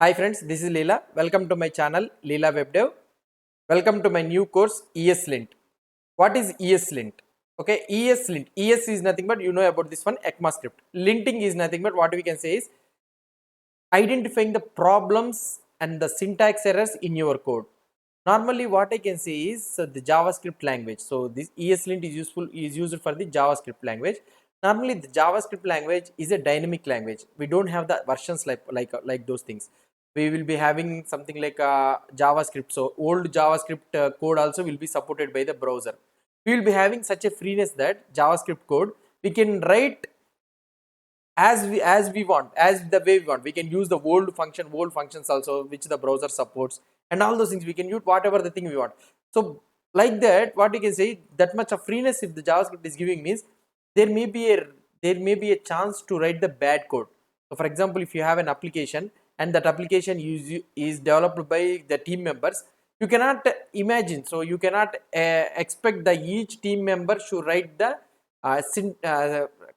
Hi friends, this is Leela. Welcome to my channel Leela WebDev. Welcome to my new course ESLint. What is ESLint? Okay, ESLint. ES is nothing but you know about this one ECMAScript. Linting is nothing but what we can say is identifying the problems and the syntax errors in your code. Normally what I can say is the JavaScript language. So this ESLint is used for the JavaScript language. Normally the JavaScript language is a dynamic language. We don't have the versions like those things. We will be having something like JavaScript. So old JavaScript code also will be supported by the browser. We will be having such a freeness that JavaScript code we can write as we want, as the way we want. We can use the old functions also which the browser supports, and all those things we can use whatever the thing we want. So like that, what you can say, that much of freeness if the JavaScript is giving means there may be a chance to write the bad code. So for example, if you have an application and that application is developed by the team members, you cannot imagine, so you cannot expect the each team member should write the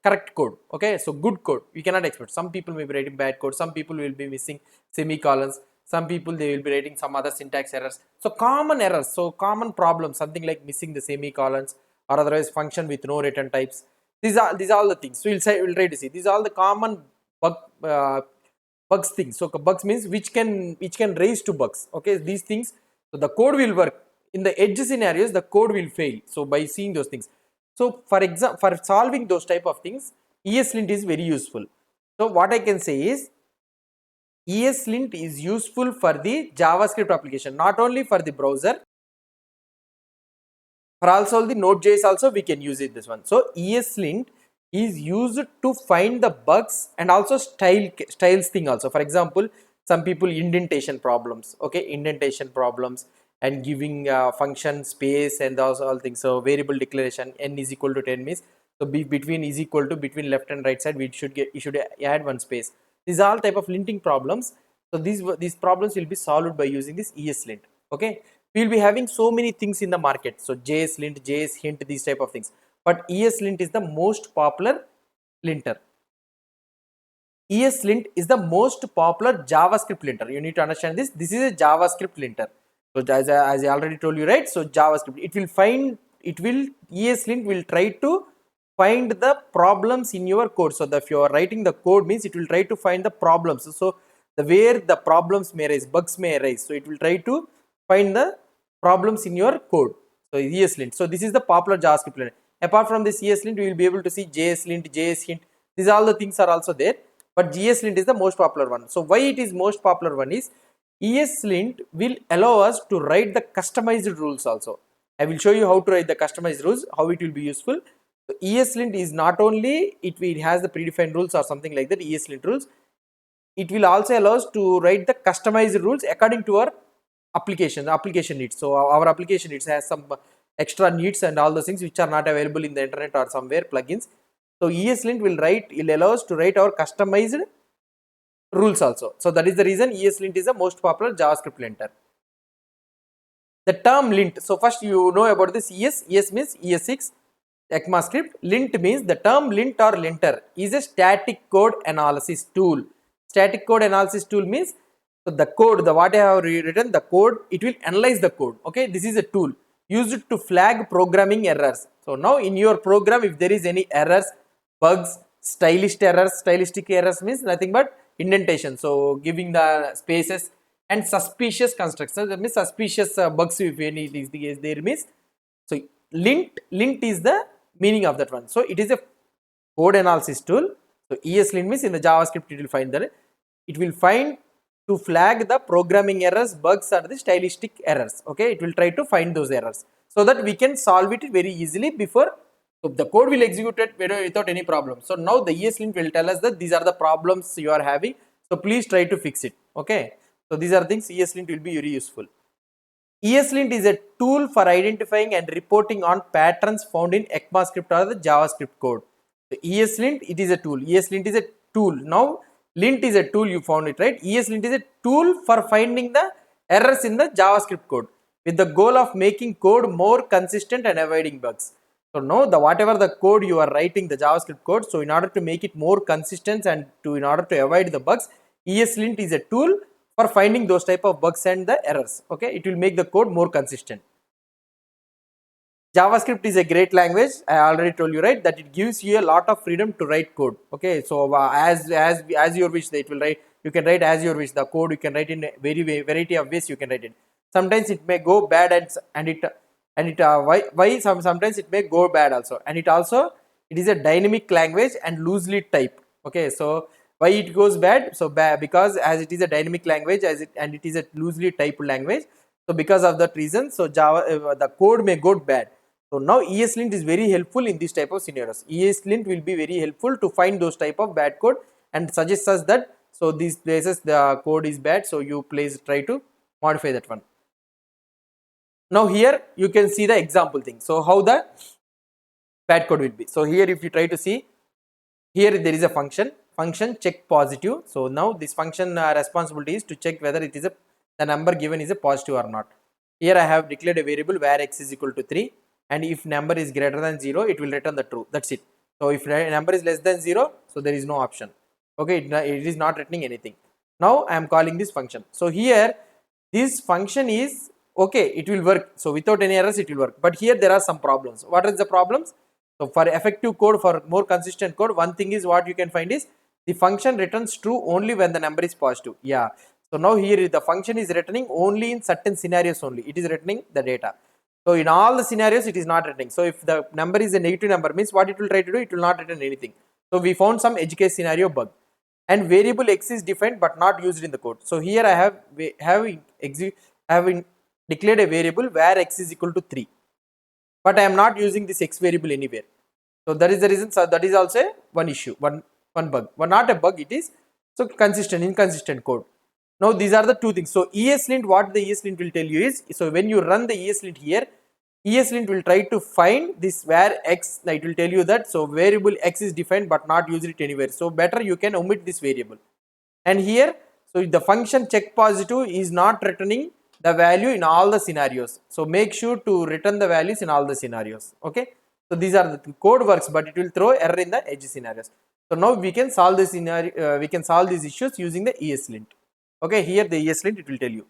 correct code. Okay, so good code we cannot expect. Some people may be writing bad code, some people will be missing semicolons, some people they will be writing some other syntax errors. So common errors, so common problems, something like missing the semicolons or otherwise function with no return types. These are all the things. So we'll try to see these are all the common bug bugs things. So bugs means which can raise to bugs. Okay, these things, so the code will work in the edge scenarios, the code will fail. So by seeing those things, so for example, for solving those type of things, ESLint is very useful. So what I can say is ESLint is useful for the JavaScript application, not only for the browser, for also the Node.js also we can use it this one. So ESLint is used to find the bugs and also styles thing also. For example, some people indentation problems, okay, indentation problems and giving function space and those all things. So variable declaration n is equal to 10 means, so between is equal to between left and right side you should add one space. These are all type of linting problems. So these problems will be solved by using this ESLint. Okay, we will be having so many things in the market. So JSLint, JSHint, these type of things. But ESLint is the most popular linter. ESLint is the most popular JavaScript linter. You need to understand this. This is a JavaScript linter. So as I already told you, right? So JavaScript, ESLint will try to find the problems in your code. So if you are writing the code means it will try to find the problems. So where the problems may arise, bugs may arise. So it will try to find the problems in your code. So ESLint. So this is the popular JavaScript linter. Apart from this ESLint, we will be able to see JSLint, JSHint. These all the things are also there. But ESLint is the most popular one. So why it is most popular one is ESLint will allow us to write the customized rules also. I will show you how to write the customized rules, how it will be useful. So ESLint is not only it has the predefined rules or something like that, ESLint rules. It will also allow us to write the customized rules according to our application, the application needs. So our application needs has some extra needs and all those things which are not available in the internet or somewhere plugins. So ESLint will allow us to write our customized rules also. So that is the reason ESLint is the most popular JavaScript linter. The term lint. So first you know about this ES. ES means ES6 ECMAScript. Lint means the term lint or linter is a static code analysis tool. Static code analysis tool means, so the code, what I have written, the code, it will analyze the code. Okay, this is a tool used to flag programming errors. So now in your program, if there is any errors, bugs, stylistic errors means nothing but indentation. So giving the spaces and suspicious constructions, that means suspicious bugs if any is there means. So lint is the meaning of that one. So it is a code analysis tool. So ESLint means in the JavaScript it will find to flag the programming errors, bugs or the stylistic errors. Okay, it will try to find those errors so that we can solve it very easily before. So the code will execute it without any problem. So now the ESLint will tell us that these are the problems you are having. So please try to fix it. Okay, so these are things ESLint will be very useful. ESLint is a tool for identifying and reporting on patterns found in ECMAScript or the JavaScript code. So ESLint, it is a tool. ESLint is a tool. Now lint is a tool, you found it, right? ESLint is a tool for finding the errors in the JavaScript code with the goal of making code more consistent and avoiding bugs. So now whatever the code you are writing, the JavaScript code, so in order to make it more consistent and in order to avoid the bugs, ESLint is a tool for finding those type of bugs and the errors. Okay, it will make the code more consistent. JavaScript is a great language. I already told you, right, that it gives you a lot of freedom to write code. Okay, so as your wish, it will write. You can write as your wish. The code you can write in variety of ways. You can write it. Sometimes it may go bad sometimes it may go bad also, and it is a dynamic language and loosely typed. Okay, so why it goes bad? So because as it is a dynamic language, and it is a loosely typed language. So because of that reason, so the code may go bad. So now ESLint is very helpful in this type of scenarios. ESLint will be very helpful to find those type of bad code and suggests us that so these places the code is bad, so you please try to modify that one. Now here you can see the example thing. So how the bad code will be. So here if you try to see, here there is a function check positive. So now this function responsibility is to check whether it is the number given is a positive or not. Here I have declared a variable where x is equal to 3. And if number is greater than 0, it will return the true. That's it. So if number is less than 0, so there is no option. Okay, it is not returning anything. Now I am calling this function. So here this function is okay, it will work. So without any errors it will work. But here there are some problems. What are the problems? So for effective code, for more consistent code, one thing is what you can find is the function returns true only when the number is positive. Yeah. So now here the function is returning only in certain scenarios only. It is returning the data. So in all the scenarios it is not returning. So if the number is a negative number, means what it will try to do, it will not return anything. So we found some edge case scenario bug. And variable x is defined but not used in the code. So here I have declared a variable where x is equal to 3. But I am not using this x variable anywhere. So that is the reason. So that is also one issue, one bug. But not a bug, it is so inconsistent code. Now these are the two things. So ESLint, what the ESLint will tell you is, so when you run the ESLint here, ESLint will try to find this where x, it will tell you that so variable x is defined but not used it anywhere. So better you can omit this variable. And here, so the function check positive is not returning the value in all the scenarios. So make sure to return the values in all the scenarios. Okay. So these are the code works, but it will throw error in the edge scenarios. So now we can solve this scenario. We can solve these issues using the ESLint. Okay, here the ESLint it will tell you.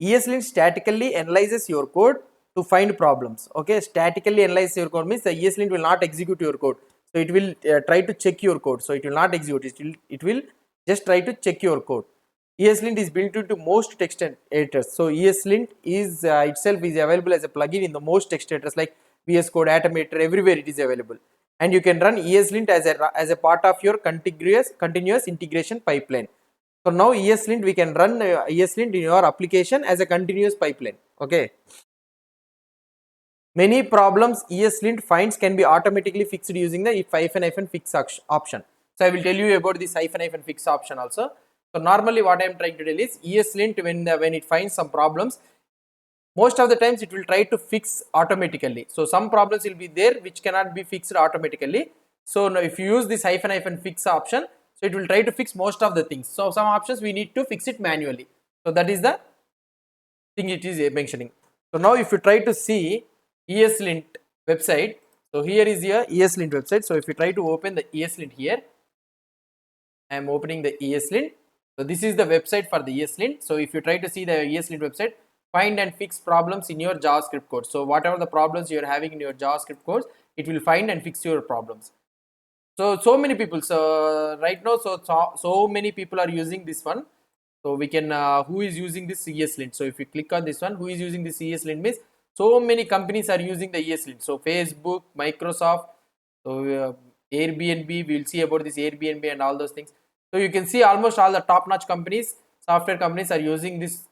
ESLint statically analyzes your code to find problems. Okay, statically analyze your code means the ESLint will not execute your code. So it will try to check your code. So it will not execute. It will just try to check your code. ESLint is built into most text editors. So ESLint is itself is available as a plugin in the most text editors like VS Code, Automator, everywhere it is available. And you can run ESLint as a part of your continuous integration pipeline. So now ESLint, we can run ESLint in your application as a continuous pipeline. Okay. Many problems ESLint finds can be automatically fixed using the if -fix option. So I will tell you about this -fix option also. So normally what I am trying to tell is ESLint when it finds some problems, most of the times it will try to fix automatically. So some problems will be there which cannot be fixed automatically. So now if you use this -fix option, so it will try to fix most of the things. So some options we need to fix it manually. So that is the thing it is mentioning. So now if you try to see ESLint website, so here is your ESLint website. So if you try to open the ESLint here, I am opening the ESLint. So this is the website for the ESLint. So if you try to see the ESLint website, find and fix problems in your JavaScript code. So whatever the problems you are having in your JavaScript code, it will find and fix your problems. So many people, so right now, so many people are using this one. So we can, who is using this ESLint? So if you click on this one, who is using this ESLint means so many companies are using the ESLint. So Facebook, Microsoft, so Airbnb, we will see about this Airbnb and all those things. So you can see almost all the top-notch companies, software companies are using this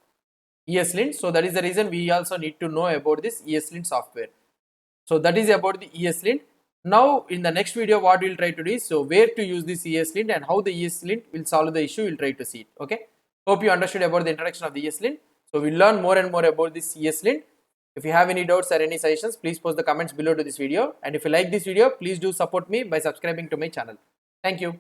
ESLint. So that is the reason we also need to know about this ESLint software. So that is about the ESLint. Now in the next video what we will try to do is, so where to use this ESLint and how the ESLint will solve the issue, we will try to see it. Okay. Hope you understood about the introduction of the ESLint. So we'll learn more and more about this ESLint. If you have any doubts or any suggestions, please post the comments below to this video. And if you like this video, please do support me by subscribing to my channel. Thank you.